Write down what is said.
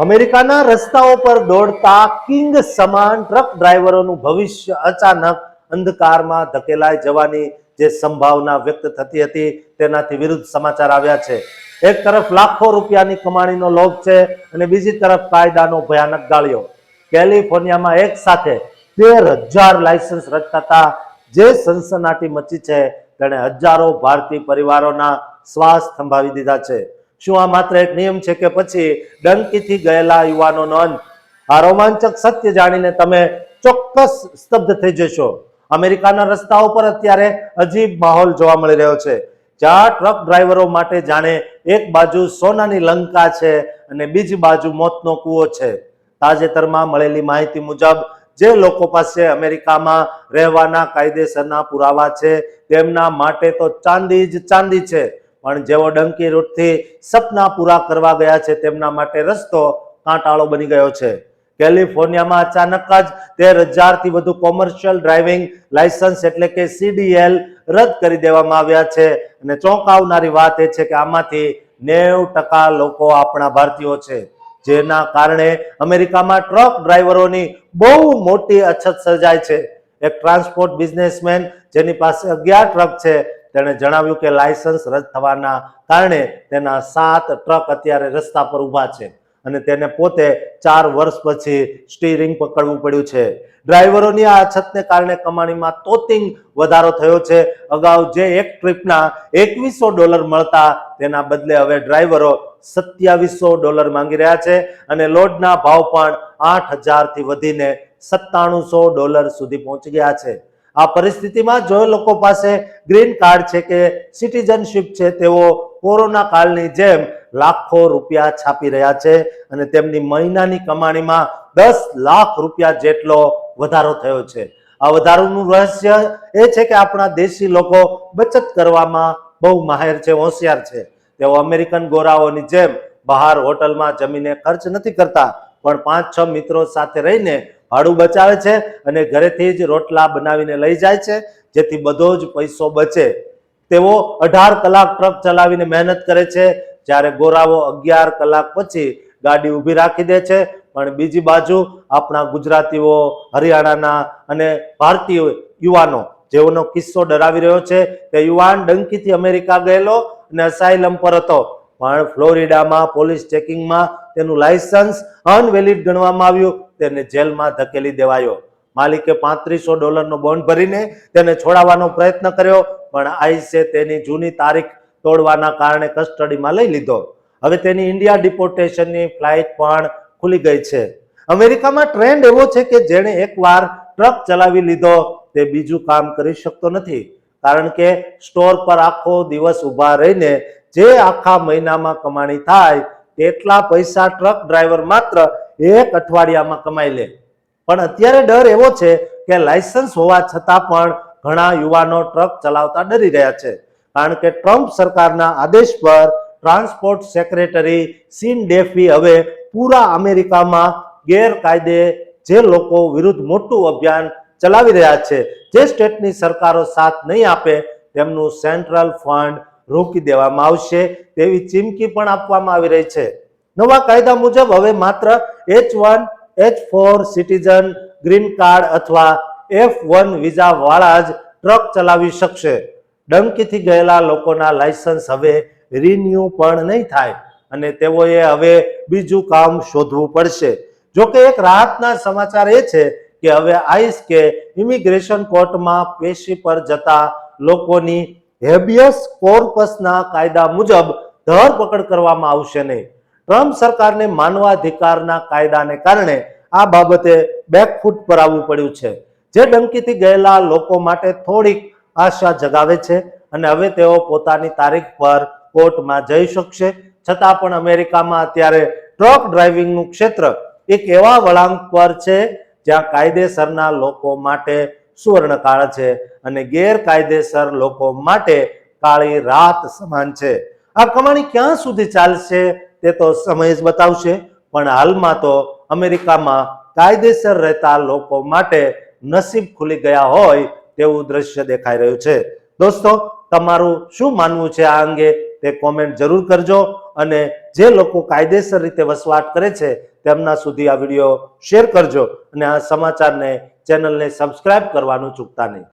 અમેરિકાના રસ્તાઓ પર દોડતા કિંગ સમાન ટ્રક ડ્રાઈવરોનું ભવિષ્ય અચાનક અંધકારમાં ધકેલાઈ જવાની જે સંભાવના વ્યક્ત થતી હતી તેનાથી વિરુદ્ધ સમાચાર આવ્યા છે. એક તરફ લાખો રૂપિયાની કમાણીનો લોભ છે અને બીજી તરફ કાયદાનો ભયાનક ગાળ્યો. કેલિફોર્નિયામાં એક સાથે 13,000 લાયસન્સ રદ થતા જે સનસનાટી મચી છે તેણે હજારો ભારતીય પરિવારોના શ્વાસ થંભાવી દીધા છે. શું આ માત્ર એક નિયમ છે કે પછી ડંકીથી ગયેલા યુવાનોનો અંત? આ રોમાંચક સત્ય જાણીને તમે ચોક્કસ સ્તબ્ધ થઈ જશો. અમેરિકાના રસ્તાઓ પર અત્યારે અજીબ માહોલ જોવા મળી રહ્યો છે, જ્યાં ટ્રક ડ્રાઈવરો માટે જાણે એક બાજુ સોનાની લંકા છે અને બીજી બાજુ મોતનો કૂવો છે. તાજેતરમાં મળેલી માહિતી મુજબ જે લોકો પાસે અમેરિકામાં રહેવાના કાયદેસરના પુરાવા છે તેમના માટે તો ચાંદી જ ચાંદી છે, પણ જેઓ ડંકી રૂટથી સપના પૂરા કરવા ગયા છે તેમના માટે રસ્તો કાંટાળો બની ગયો છે. કેલિફોર્નિયામાં અચાનક જ 13,000 થી વધુ કોમર્શિયલ ડ્રાઇવિંગ લાયસન્સ એટલે કે CDL રદ કરી દેવામાં આવ્યા છે અને ચોંકાવનારી વાત એ છે કે આમાંથી 90% લોકો આપણા ભારતીયો છે, જેના કારણે અમેરિકામાં ટ્રક ડ્રાઈવરોની બહુ મોટી અછત સર્જાય છે. એક ટ્રાન્સપોર્ટ બિઝનેસમેન જેની પાસે 11 ટ્રક છે તેણે જણાવ્યું કે લાયસન્સ રદ થવાના કારણે તેના 7 ટ્રક અત્યારે રસ્તા પર ઊભા છે અને તેને પોતે 4 વર્ષ પછી સ્ટીરિંગ પકડવું પડ્યું છે. ડ્રાઈવરોની આ અછતને કારણે કમાણીમાં તોતિંગ વધારો થયો છે. અગાઉ જે એક ટ્રીપના $2,100 મળતા તેના બદલે હવે ડ્રાઈવરો $2,700 માંગી રહ્યા છે અને લોડના ભાવ પણ 8,000 થી વધીને $9,700 સુધી પહોંચી ગયા છે. આ પરિસ્થિતિમાં જો લોકો પાસે ગ્રીન કાર્ડ છે કે સિટીઝનશીપ છે તેઓ કોરોના કાળની જેમ લાખો રૂપિયા છાપી રહ્યા છે અને તેમની મહિનાની કમાણીમાં 10 લાખ રૂપિયા જેટલો વધારો થયો છે. આ વધારાનું રહસ્ય એ છે કે આપણા દેશી લોકો બચત કરવામાં બહુ માહેર છે, હોશિયાર છે. તેઓ અમેરિકન ગોરાઓની જેમ બહાર હોટલમાં જમીને ખર્ચ નથી કરતા, પણ 5-6 મિત્રો સાથે રહીને ભાડું બચાવે છે અને ઘરેથી જ રોટલા બનાવીને લઈ જાય છે, જેથી બધો જ પૈસો બચે. તેઓ 18 કલાક ટ્રક ચલાવીને મહેનત કરે છે, જ્યારે ગોરાઓ 11 કલાક પછી ગાડી ઊભી રાખી દે છે. પણ બીજી બાજુ આપણા ગુજરાતીઓ, હરિયાણાના અને ભારતીય યુવાનો જેઓનો કિસ્સો ડરાવી રહ્યો છે, તે યુવાન ડંકીથી અમેરિકા ગયેલો અને અસાઇલમ પર હતો, પણ ફ્લોરિડામાં પોલીસ ચેકિંગમાં તેનું લાયસન્સ અનવેલિડ ગણવામાં આવ્યું. તેને જેલમાં ધકેલી દેવાયો. માલિકે $3,500 બોન્ડ ભરીને તેને છોડાવવાનો પ્રયત્ન કર્યો, પણ આઈસે તેની જૂની તારીખ તોડવાના કારણે કસ્ટડીમાં લઈ લીધો. હવે તેની ઇન્ડિયા ડિપોર્ટેશનની ફ્લાઇટ પણ ખુલી ગઈ છે. અમેરિકામાં ટ્રેન્ડ એવો છે કે જેણે એકવાર ટ્રક ચલાવી લીધો તે બીજું કામ કરી શકતો નથી, કારણ કે સ્ટોર પર આખો દિવસ ઊભા રહીને જે આખા મહિનામાં કમાણી થાય તેટલા પૈસા ટ્રક ડ્રાઈવર માત્ર 1 અઠવાડિયામાં કમાઈ લે. પણ અત્યારે ડર એવો છે કે લાયસન્સ હોવા છતાં પણ ઘણા યુવાનો ટ્રક ચલાવતા ડરી રહ્યા છે, કારણ કે ટ્રમ્પ સરકારના આદેશ પર ટ્રાન્સપોર્ટ સેક્રેટરી સીન ડેફી હવે પૂરા અમેરિકામાં ગેરકાયદે જે લોકો વિરુદ્ધ મોટું અભિયાન ચલાવી રહ્યા છે. જે સ્ટેટની સરકારો સાથ નહીં આપે તેમનું સેન્ટ્રલ ફંડ રોકી દેવામાં આવશે તેવી ચીમકી પણ આપવામાં આવી રહી છે. નવા કાયદા મુજબ હવે માત્ર H1, H4 citizen, green card અથવા F1 વિઝા વાળા જ ટ્રક ચલાવી શકશે. ડંકીથી ગયેલા લોકોના લાયસન્સ હવે રિન્યુ પણ નહીં થાય અને તેઓએ હવે બીજું કામ શોધવું પડશે. જોકે એક રાહતના સમાચાર એ છે કે હવે આઈસ કે ઇમિગ્રેશન કોર્ટમાં પેશી પર જતા લોકોની હેબિયસ કોર્પસના કાયદા મુજબ ધરપકડ કરવામાં આવશે નહીં. ટ્રમ્પ સરકારને માનવાધિકારના કાયદાને કારણે આ બાબતે બેકફૂટ પર આવવું પડ્યું છે, જે ડંકીથી ગયેલા લોકો માટે થોડીક આશા જગાવે છે અને હવે તેઓ પોતાની તારીખ પર કોર્ટમાં જઈ શકશે. છતાં પણ અમેરિકામાં અત્યારે ટ્રક ડ્રાઇવિંગનું ક્ષેત્ર એક એવા વળાંક પર છે જ્યાં કાયદેસરના લોકો માટે સુવર્ણકાળ છે અને ગેરકાયદેસર લોકો માટે કાળી રાત સમાન છે. આ કમાણી ક્યાં સુધી ચાલશે તે તો સમય જ બતાવશે, પણ હાલમાં તો અમેરિકામાં કાયદેસર રહેતા લોકો માટે નસીબ ખુલી ગયા હોય તેવું દ્રશ્ય દેખાઈ રહ્યું છે. દોસ્તો, તમારું શું માનવું છે આ અંગે તે કોમેન્ટ જરૂર કરજો અને જે લોકો કાયદેસર રીતે વસવાટ કરે છે તેમના સુધી આ વિડીયો શેર કરજો અને આ સમાચારને ચેનલને સબસ્ક્રાઇબ કરવાનું ચૂકતા નહીં.